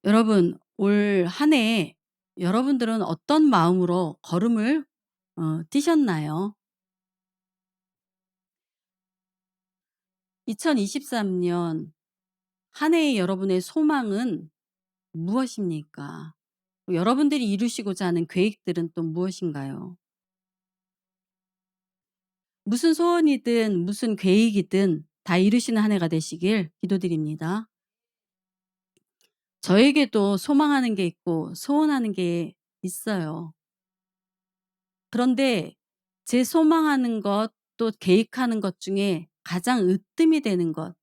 여러분, 올 한 해 여러분들은 어떤 마음으로 걸음을 뛰셨나요? 2023년 한 해의 여러분의 소망은 무엇입니까? 여러분들이 이루시고자 하는 계획들은 또 무엇인가요? 무슨 소원이든 무슨 계획이든 다 이루시는 한 해가 되시길 기도드립니다. 저에게도 소망하는 게 있고 소원하는 게 있어요. 그런데 제 소망하는 것 또 계획하는 것 중에 가장 으뜸이 되는 것,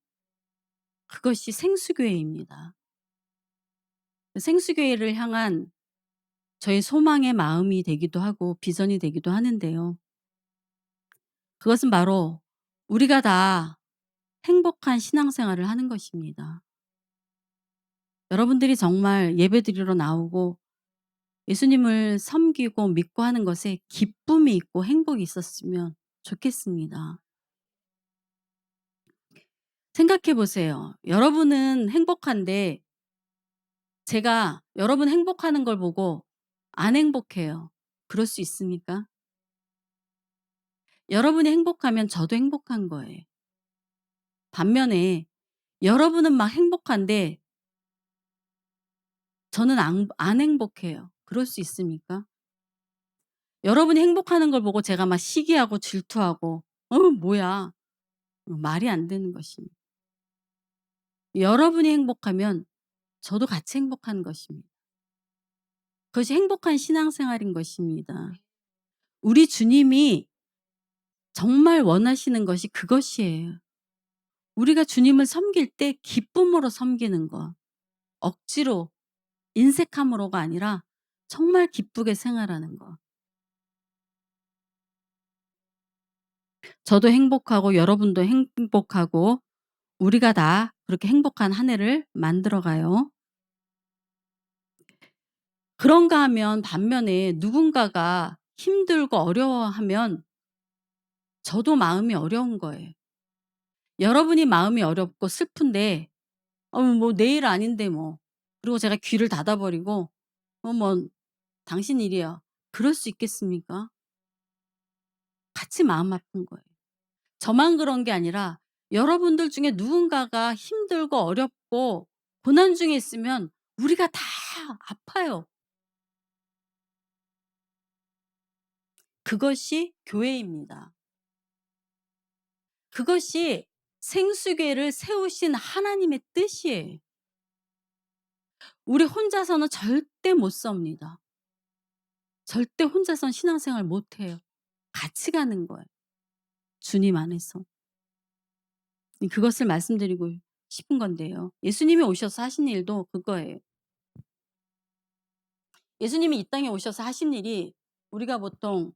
그것이 생수교회입니다. 생수교회를 향한 저의 소망의 마음이 되기도 하고 비전이 되기도 하는데요. 그것은 바로 우리가 다 행복한 신앙생활을 하는 것입니다. 여러분들이 정말 예배드리러 나오고 예수님을 섬기고 믿고 하는 것에 기쁨이 있고 행복이 있었으면 좋겠습니다. 생각해 보세요. 여러분은 행복한데 제가 여러분 행복하는 걸 보고 안 행복해요. 그럴 수 있습니까? 여러분이 행복하면 저도 행복한 거예요. 반면에 여러분은 막 행복한데 저는 안 행복해요. 그럴 수 있습니까? 여러분이 행복하는 걸 보고 제가 막 시기하고 질투하고 뭐야." 말이 안 되는 것입니다. 여러분이 행복하면 저도 같이 행복한 것입니다. 그것이 행복한 신앙생활인 것입니다. 우리 주님이 정말 원하시는 것이 그것이에요. 우리가 주님을 섬길 때 기쁨으로 섬기는 것. 억지로 인색함으로가 아니라 정말 기쁘게 생활하는 것. 저도 행복하고 여러분도 행복하고 우리가 다 그렇게 행복한 한 해를 만들어 가요. 그런가 하면 반면에 누군가가 힘들고 어려워하면 저도 마음이 어려운 거예요. 여러분이 마음이 어렵고 슬픈데 뭐 내일 아닌데 뭐. 그리고 제가 귀를 닫아 버리고 뭐 당신 일이야." 그럴 수 있겠습니까? 같이 마음 아픈 거예요. 저만 그런 게 아니라 여러분들 중에 누군가가 힘들고 어렵고 고난 중에 있으면 우리가 다 아파요. 그것이 교회입니다. 그것이 생수계를 세우신 하나님의 뜻이에요. 우리 혼자서는 절대 못 섭니다. 절대 혼자서는 신앙생활 못 해요. 같이 가는 거예요, 주님 안에서. 그것을 말씀드리고 싶은 건데요. 예수님이 오셔서 하신 일도 그거예요. 예수님이 이 땅에 오셔서 하신 일이 우리가 보통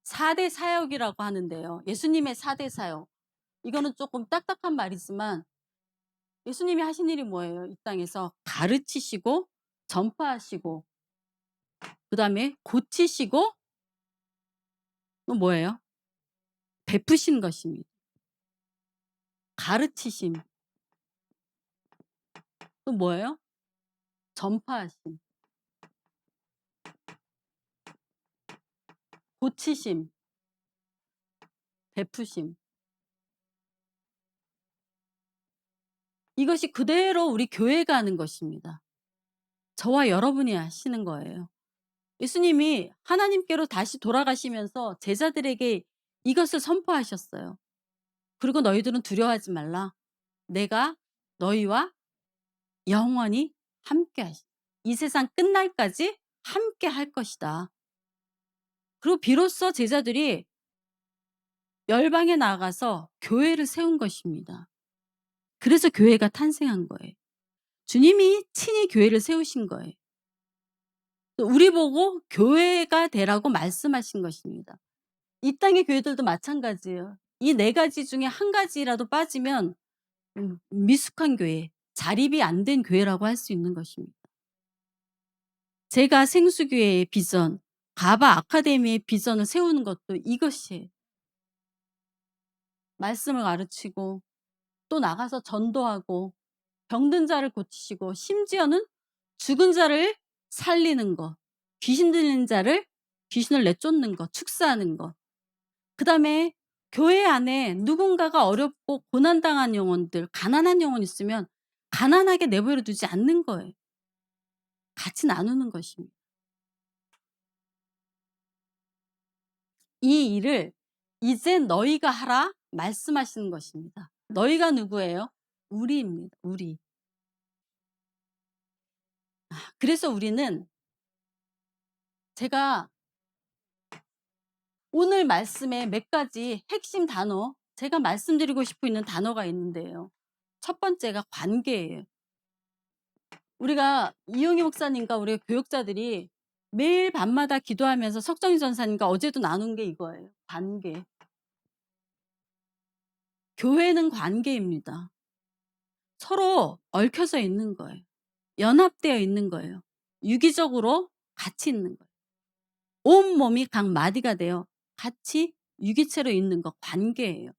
4대 사역이라고 하는데요. 예수님의 4대 사역. 이거는 조금 딱딱한 말이지만 예수님이 하신 일이 뭐예요? 이 땅에서 가르치시고 전파하시고 그다음에 고치시고 또 뭐예요? 베푸신 것입니다. 가르치심. 또 뭐예요? 전파하심. 고치심, 베푸심. 이것이 그대로 우리 교회가 하는 것입니다. 저와 여러분이 하시는 거예요. 예수님이 하나님께로 다시 돌아가시면서 제자들에게 이것을 선포하셨어요. "그리고 너희들은 두려워하지 말라. 내가 너희와 영원히 함께 하시 이 세상 끝날까지 함께 할 것이다." 그리고 비로소 제자들이 열방에 나가서 교회를 세운 것입니다. 그래서 교회가 탄생한 거예요. 주님이 친히 교회를 세우신 거예요. 우리 보고 교회가 되라고 말씀하신 것입니다. 이 땅의 교회들도 마찬가지예요. 이 네 가지 중에 한 가지라도 빠지면 미숙한 교회, 자립이 안 된 교회라고 할 수 있는 것입니다. 제가 생수교회의 비전, 가바 아카데미의 비전을 세우는 것도 이것이에요. 말씀을 가르치고 또 나가서 전도하고 병든 자를 고치시고 심지어는 죽은 자를 살리는 것, 귀신 들린 자를 귀신을 내쫓는 것, 축사하는 것. 그다음에 교회 안에 누군가가 어렵고 고난당한 영혼들, 가난한 영혼 있으면 가난하게 내버려 두지 않는 거예요. 같이 나누는 것입니다. 이 일을 이제 너희가 하라 말씀하시는 것입니다. 너희가 누구예요? 우리입니다. 우리. 그래서 우리는 제가 오늘 말씀에 몇 가지 핵심 단어, 제가 말씀드리고 싶어 있는 단어가 있는데요. 첫 번째가 관계예요. 우리가 이용희 목사님과 우리 교육자들이 매일 밤마다 기도하면서 석정희 전사님과 어제도 나눈 게 이거예요. 관계. 교회는 관계입니다. 서로 얽혀서 있는 거예요. 연합되어 있는 거예요. 유기적으로 같이 있는 거예요. 온몸이 각 마디가 되어 같이 유기체로 있는 거 관계예요.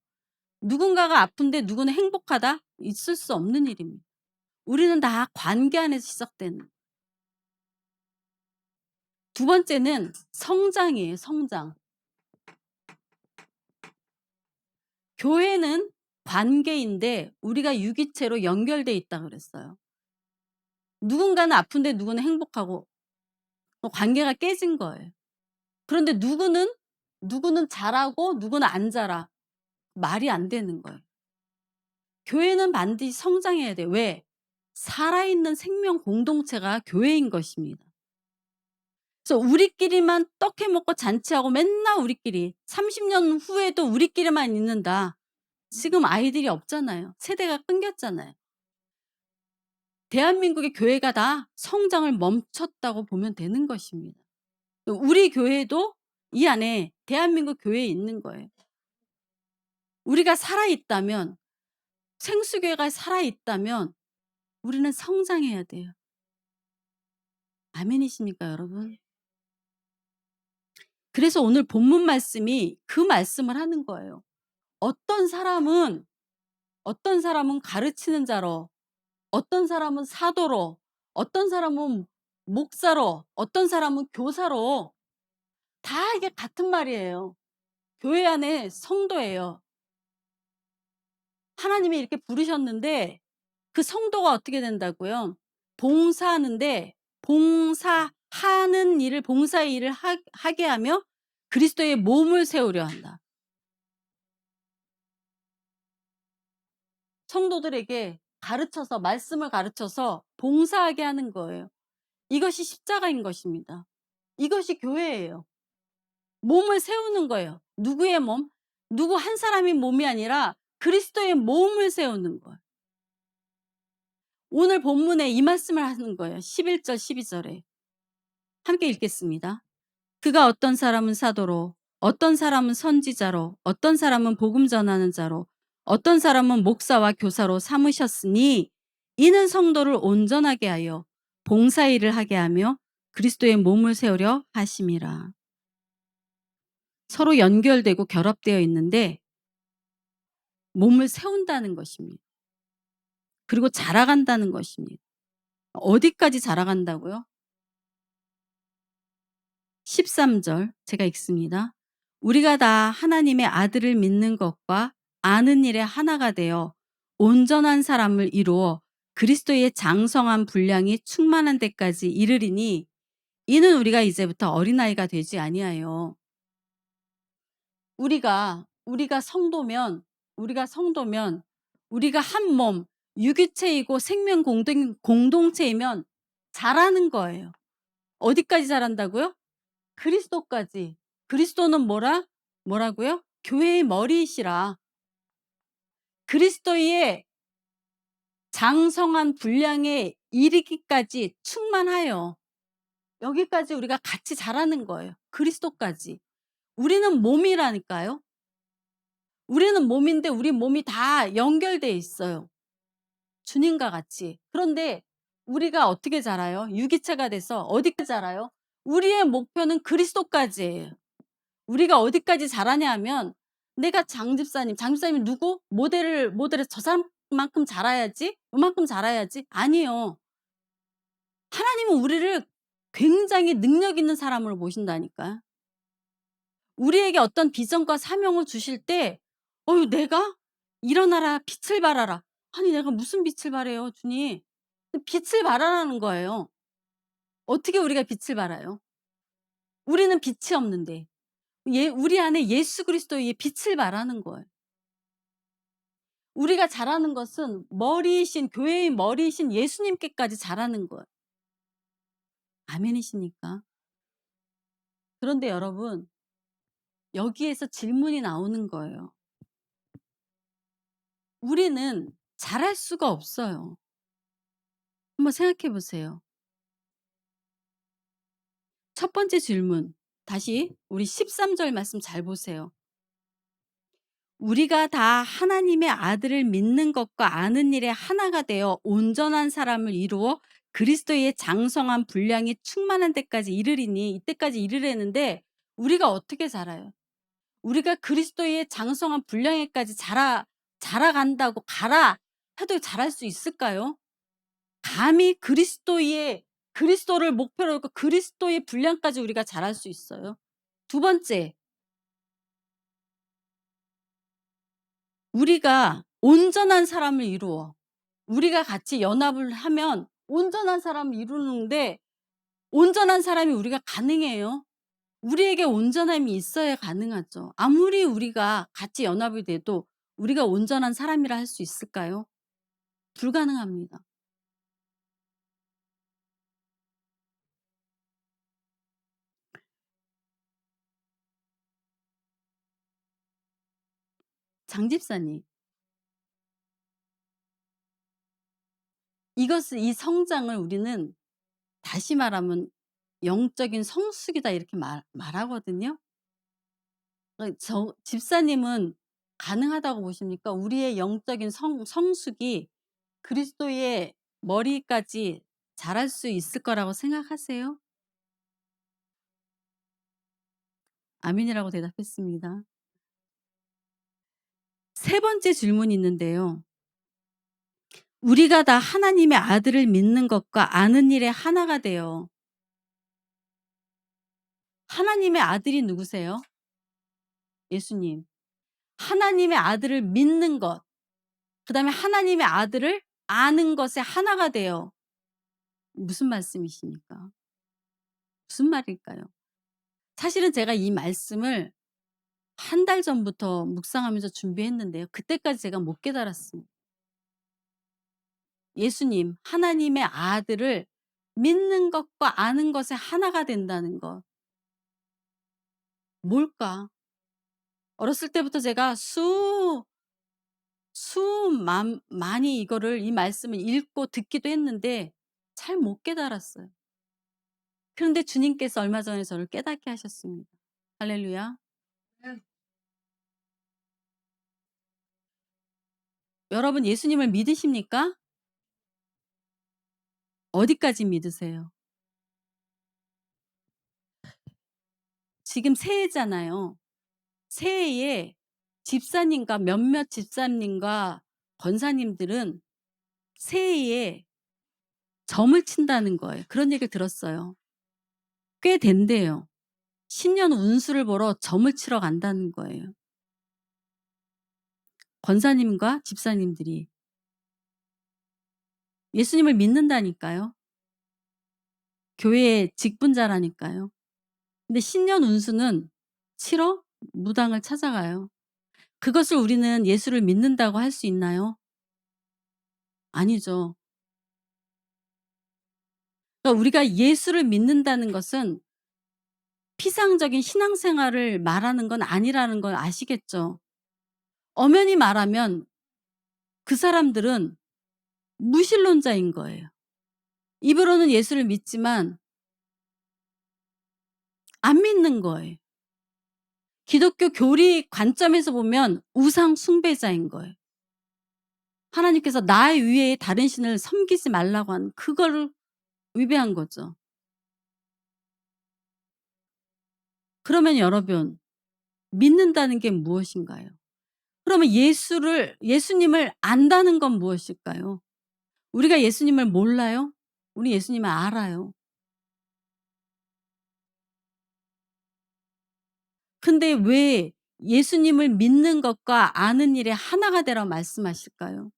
누군가가 아픈데 누구는 행복하다? 있을 수 없는 일입니다. 우리는 다 관계 안에서 시작되는. 두 번째는 성장이에요. 성장. 교회는 관계인데 우리가 유기체로 연결돼 있다 그랬어요. 누군가는 아픈데 누구는 행복하고 관계가 깨진 거예요. 그런데 누구는 잘하고 누구는 안 자라. 말이 안 되는 거예요. 교회는 반드시 성장해야 돼요. 왜? 살아있는 생명 공동체가 교회인 것입니다. 그래서 우리끼리만 떡해 먹고 잔치하고 맨날 우리끼리 30년 후에도 우리끼리만 있는다. 지금 아이들이 없잖아요. 세대가 끊겼잖아요. 대한민국의 교회가 다 성장을 멈췄다고 보면 되는 것입니다. 우리 교회도 이 안에 대한민국 교회에 있는 거예요. 우리가 살아있다면, 생수교회가 살아있다면 우리는 성장해야 돼요. 아멘이십니까, 여러분? 그래서 오늘 본문 말씀이 그 말씀을 하는 거예요. 어떤 사람은 가르치는 자로, 어떤 사람은 사도로, 어떤 사람은 목사로, 어떤 사람은 교사로, 다 이게 같은 말이에요. 교회 안에 성도예요. 하나님이 이렇게 부르셨는데 그 성도가 어떻게 된다고요? 봉사하는데 봉사하는 일을, 봉사의 일을 하게 하며 그리스도의 몸을 세우려 한다. 성도들에게 가르쳐서, 말씀을 가르쳐서 봉사하게 하는 거예요. 이것이 십자가인 것입니다. 이것이 교회예요. 몸을 세우는 거예요. 누구의 몸? 누구 한 사람의 몸이 아니라 그리스도의 몸을 세우는 거예요. 오늘 본문에 이 말씀을 하는 거예요. 11절 12절에. 함께 읽겠습니다. 그가 어떤 사람은 사도로, 어떤 사람은 선지자로, 어떤 사람은 복음 전하는 자로, 어떤 사람은 목사와 교사로 삼으셨으니 이는 성도를 온전하게 하여 봉사일을 하게 하며 그리스도의 몸을 세우려 하심이라. 서로 연결되고 결합되어 있는데 몸을 세운다는 것입니다. 그리고 자라간다는 것입니다. 어디까지 자라간다고요? 13절 제가 읽습니다. 우리가 다 하나님의 아들을 믿는 것과 아는 일에 하나가 되어 온전한 사람을 이루어 그리스도의 장성한 분량이 충만한 데까지 이르리니 이는 우리가 이제부터 어린아이가 되지 아니하여. 우리가 성도면 우리가 한 몸, 유기체이고 생명 공동체이면 자라는 거예요. 어디까지 자란다고요? 그리스도까지. 그리스도는 뭐라고요? 교회의 머리이시라. 그리스도의 장성한 분량에 이르기까지 충만하여. 여기까지 우리가 같이 자라는 거예요. 그리스도까지. 우리는 몸이라니까요. 우리는 몸인데 우리 몸이 다 연결돼 있어요. 주님과 같이. 그런데 우리가 어떻게 자라요? 유기체가 돼서 어디까지 자라요? 우리의 목표는 그리스도까지예요. 우리가 어디까지 자라냐 하면 내가 장집사님 누구? 모델을 저 사람 요만큼 자라야지, 요만큼 자라야지." 아니요. 하나님은 우리를 굉장히 능력 있는 사람으로 보신다니까요. 우리에게 어떤 비전과 사명을 주실 때 "어유 내가? 일어나라. 빛을 발하라." 아니 내가 무슨 빛을 발해요 주님. 빛을 발하라는 거예요. 어떻게 우리가 빛을 발해요? 우리는 빛이 없는데. 우리 안에 예수 그리스도의 빛을 발하는 거예요. 우리가 잘하는 것은 머리이신 교회의 머리이신 예수님께까지 잘하는 거예요. 아멘이십니까? 그런데 여러분 여기에서 질문이 나오는 거예요. 우리는 잘할 수가 없어요. 한번 생각해 보세요. 첫 번째 질문 다시 우리 13절 말씀 잘 보세요. "우리가 다 하나님의 아들을 믿는 것과 아는 일에 하나가 되어 온전한 사람을 이루어 그리스도의 장성한 분량이 충만한 데까지 이르리니." 이때까지 이르려는데 우리가 어떻게 자라요? 우리가 그리스도의 장성한 분량에까지 자라간다고 가라 해도 자랄 수 있을까요? 감히 그리스도를 목표로 하고 그리스도의 분량까지 우리가 자랄 수 있어요? 두 번째, 우리가 온전한 사람을 이루어 우리가 같이 연합을 하면 온전한 사람을 이루는데 온전한 사람이 우리가 가능해요? 우리에게 온전함이 있어야 가능하죠. 아무리 우리가 같이 연합이 돼도 우리가 온전한 사람이라 할 수 있을까요? 불가능합니다. 장 집사님, 이 성장을 우리는 다시 말하면 "영적인 성숙이다." 이렇게 말하거든요. 집사님은 가능하다고 보십니까? 우리의 영적인 성숙이 그리스도의 머리까지 자랄 수 있을 거라고 생각하세요? 아멘이라고 대답했습니다. 세 번째 질문이 있는데요. 우리가 다 하나님의 아들을 믿는 것과 아는 일에 하나가 되어 하나님의 아들이 누구세요? 예수님. 하나님의 아들을 믿는 것, 그다음에 하나님의 아들을 아는 것에 하나가 되어 무슨 말씀이십니까? 무슨 말일까요? 사실은 제가 이 말씀을 한 달 전부터 묵상하면서 준비했는데요. 그때까지 제가 못 깨달았습니다. 예수님, 하나님의 아들을 믿는 것과 아는 것에 하나가 된다는 것. 뭘까? 어렸을 때부터 제가 많이 이 말씀을 읽고 듣기도 했는데 잘 못 깨달았어요. 그런데 주님께서 얼마 전에 저를 깨닫게 하셨습니다. 할렐루야. 여러분 예수님을 믿으십니까? 어디까지 믿으세요? 지금 새해잖아요. 새해에 집사님과 몇몇 집사님과 권사님들은 새해에 점을 친다는 거예요. 그런 얘기를 들었어요. 꽤 된대요. 신년 운수를 보러 점을 치러 간다는 거예요. 권사님과 집사님들이 예수님을 믿는다니까요. 교회의 직분자라니까요. 근데 신년 운수는 치러 무당을 찾아가요. 그것을 우리는 예수를 믿는다고 할 수 있나요? 아니죠. 그러니까 우리가 예수를 믿는다는 것은 피상적인 신앙생활을 말하는 건 아니라는 걸 아시겠죠? 엄연히 말하면 그 사람들은 무신론자인 거예요. 입으로는 예수를 믿지만 안 믿는 거예요. 기독교 교리 관점에서 보면 우상 숭배자인 거예요. 하나님께서 나 위에 다른 신을 섬기지 말라고 한 그거를 위배한 거죠. 그러면 여러분 믿는다는 게 무엇인가요? 그러면 예수님을 안다는 건 무엇일까요? 우리가 예수님을 몰라요? 우리 예수님을 알아요. 근데 왜 예수님을 믿는 것과 아는 일에 하나가 되라 말씀하실까요?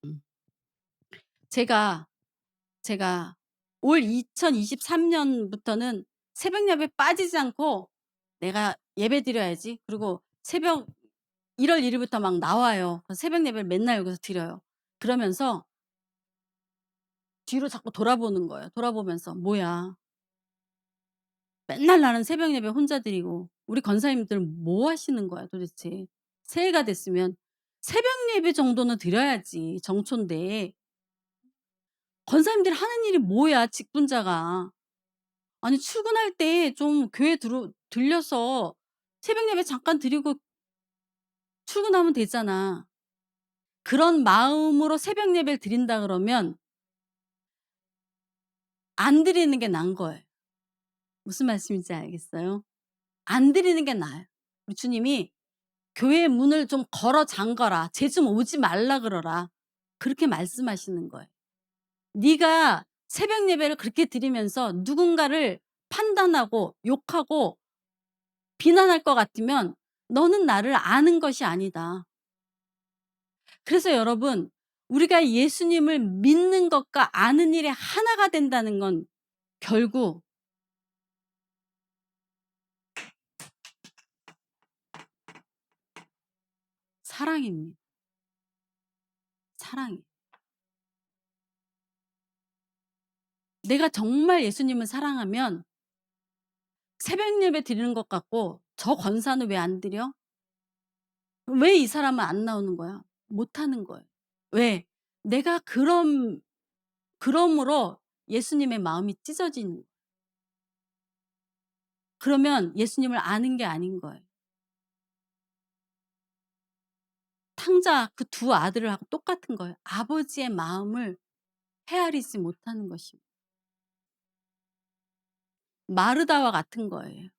음. 제가 제가 올 2023 년부터는 새벽 예배에 빠지지 않고 '내가 예배드려야지.' 그리고 새벽 1월 1 일부터 막 나와요. 그래서 새벽 예배를 맨날 여기서 드려요. 그러면서 뒤로 자꾸 돌아보는 거예요. 돌아보면서 '뭐야. 맨날 나는 새벽 예배 혼자 드리고 우리 권사님들 뭐 하시는 거야 도대체. 새해가 됐으면 새벽 예배 정도는 드려야지 정초인데 권사님들이 하는 일이 뭐야 직분자가. 아니 출근할 때 좀 교회 들려서 새벽 예배 잠깐 드리고 출근하면 되잖아.' 그런 마음으로 새벽 예배를 드린다 그러면 안 드리는 게 나은 거예요. 무슨 말씀인지 알겠어요? 안 드리는 게 나아요. 우리 주님이 "교회 문을 좀 걸어 잠가라. 쟤 좀 오지 말라 그러라." 그렇게 말씀하시는 거예요. 네가 새벽 예배를 그렇게 드리면서 누군가를 판단하고 욕하고 비난할 것 같으면 너는 나를 아는 것이 아니다. 그래서 여러분 우리가 예수님을 믿는 것과 아는 일이 하나가 된다는 건 결국 사랑입니다. 사랑이에요. 내가 정말 예수님을 사랑하면 새벽 예배 드리는 것 같고 '저 권사는 왜 안 드려? 왜 이 사람은 안 나오는 거야?' 못 하는 거예요. 왜? 내가 그러므로 예수님의 마음이 찢어지는, 그러면 예수님을 아는 게 아닌 거예요. 탕자 그 두 아들하고 똑같은 거예요. 아버지의 마음을 헤아리지 못하는 것입니다. 마르다와 같은 거예요.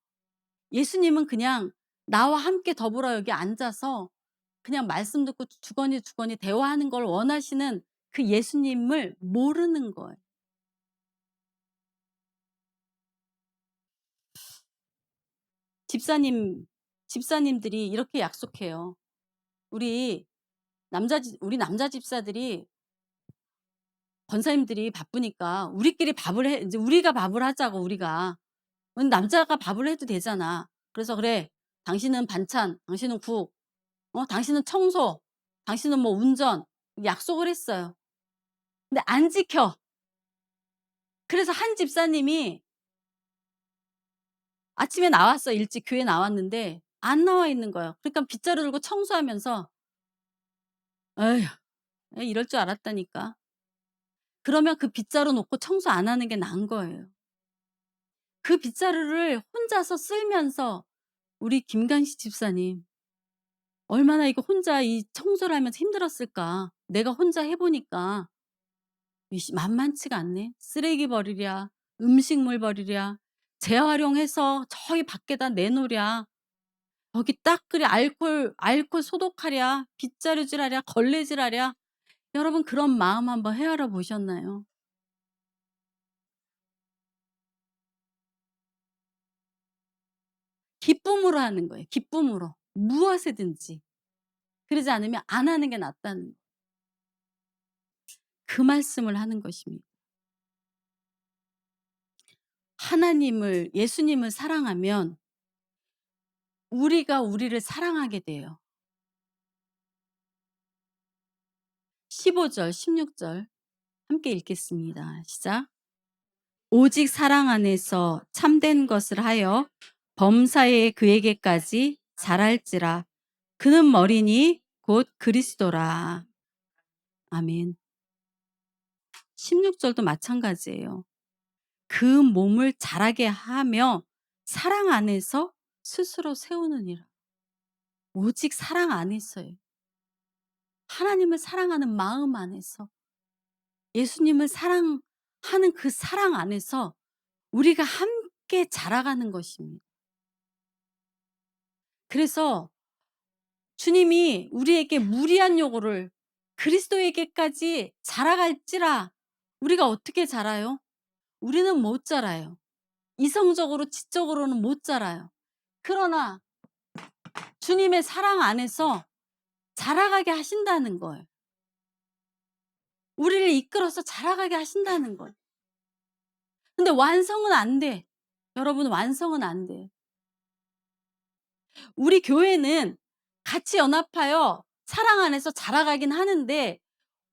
예수님은 그냥 나와 함께 더불어 여기 앉아서 그냥 말씀 듣고 주거니 주거니 대화하는 걸 원하시는 그 예수님을 모르는 거예요. 집사님 집사님들이 이렇게 약속해요. 우리 우리 남자 집사들이 권사님들이 바쁘니까 우리끼리 밥을 해 인제 우리가 밥을 하자고 우리가. 남자가 밥을 해도 되잖아. 그래서 "그래. 당신은 반찬, 당신은 국, 당신은 청소, 당신은 뭐 운전." 약속을 했어요. 근데 안 지켜. 그래서 한 집사님이 아침에 나왔어요. 일찍 교회 나왔는데 안 나와 있는 거예요. 그러니까 빗자루 들고 청소하면서 '에휴 이럴 줄 알았다니까.' 그러면 그 빗자루 놓고 청소 안 하는 게 나은 거예요. 그 빗자루를 혼자서 쓸면서 우리 김강식 집사님 얼마나 이거 혼자 이 청소를 하면서 힘들었을까. 내가 혼자 해 보니까 만만치가 않네. 쓰레기 버리랴, 음식물 버리랴, 재활용해서 저기 밖에다 내놓으랴, 여기 닦으랴, 알콜 소독하랴, 빗자루질하랴, 걸레질하랴. 여러분 그런 마음 한번 헤아려 보셨나요? 기쁨으로 하는 거예요, 기쁨으로. 무엇이든지. 그러지 않으면 안 하는 게 낫다는 그 말씀을 하는 것입니다. 예수님을 사랑하면 우리가 우리를 사랑하게 돼요. 15 절, 16절 함께 읽겠습니다. 시작. 오직 사랑 안에서 참된 것을 하여 범사에 그에게까지 자랄지라. 그는 머리니 곧 그리스도라. 아멘. 16 절도 마찬가지예요. 그 몸을 자라게 하며 사랑 안에서 스스로 세우느니라. 오직 사랑 안에서요. 하나님을 사랑하는 마음 안에서, 예수님을 사랑하는 그 사랑 안에서 우리가 함께 자라가는 것입니다. 그래서 주님이 우리에게 무리한 요구를 그리스도에게까지 자라갈지라. 우리가 어떻게 자라요? 우리는 못 자라요. 이성적으로 지적으로는 못 자라요. 그러나 주님의 사랑 안에서 자라가게 하신다는 거예요. 우리를 이끌어서 자라가게 하신다는 거예요. 근데 완성은 안 돼. 여러분, 완성은 안 돼요. 우리 교회는 같이 연합하여 사랑 안에서 자라가긴 하는데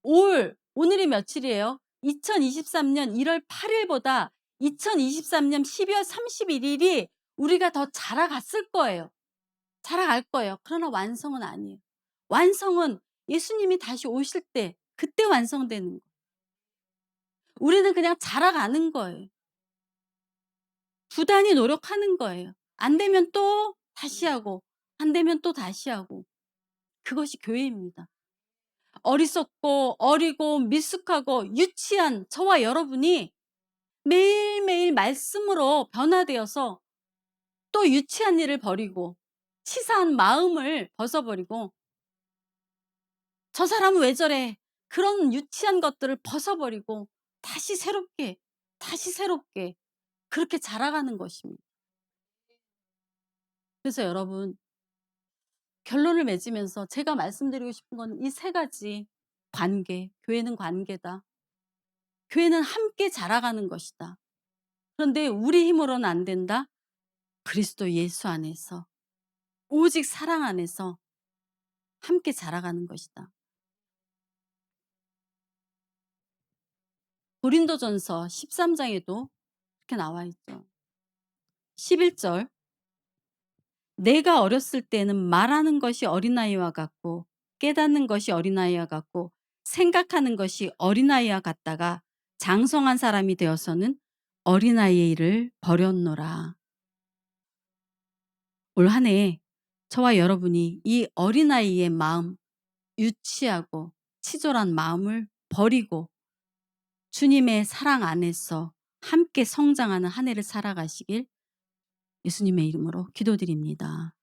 오늘이 며칠이에요? 2023년 1월 8 일보다 2023년 12월 31 일이 우리가 더 자라갔을 거예요. 자라갈 거예요. 그러나 완성은 아니에요. 완성은 예수님이 다시 오실 때 그때 완성되는 거예요. 우리는 그냥 자라가는 거예요. 부단히 노력하는 거예요. 안 되면 또 다시 하고 안 되면 또 다시 하고. 그것이 교회입니다. 어리석고 어리고 미숙하고 유치한 저와 여러분이 매일매일 말씀으로 변화되어서 또 유치한 일을 버리고 치사한 마음을 벗어버리고 '저 사람은 왜 저래?' 그런 유치한 것들을 벗어버리고 다시 새롭게, 다시 새롭게 그렇게 자라가는 것입니다. 그래서 여러분, 결론을 맺으면서 제가 말씀드리고 싶은 건 이 세 가지. 관계, 교회는 관계다. 교회는 함께 자라가는 것이다. 그런데 우리 힘으로는 안 된다. 그리스도 예수 안에서 오직 사랑 안에서 함께 자라가는 것이다. 고린도전서 13 장에도 이렇게 나와 있죠. 11절, 내가 어렸을 때는 말하는 것이 어린아이와 같고 깨닫는 것이 어린아이와 같고 생각하는 것이 어린아이와 같다가 장성한 사람이 되어서는 어린아이의 일을 버렸노라. 올 한 해 저와 여러분이 이 어린아이의 마음, 유치하고 치졸한 마음을 버리고 주님의 사랑 안에서 함께 성장하는 한 해를 살아가시길 예수님의 이름으로 기도드립니다.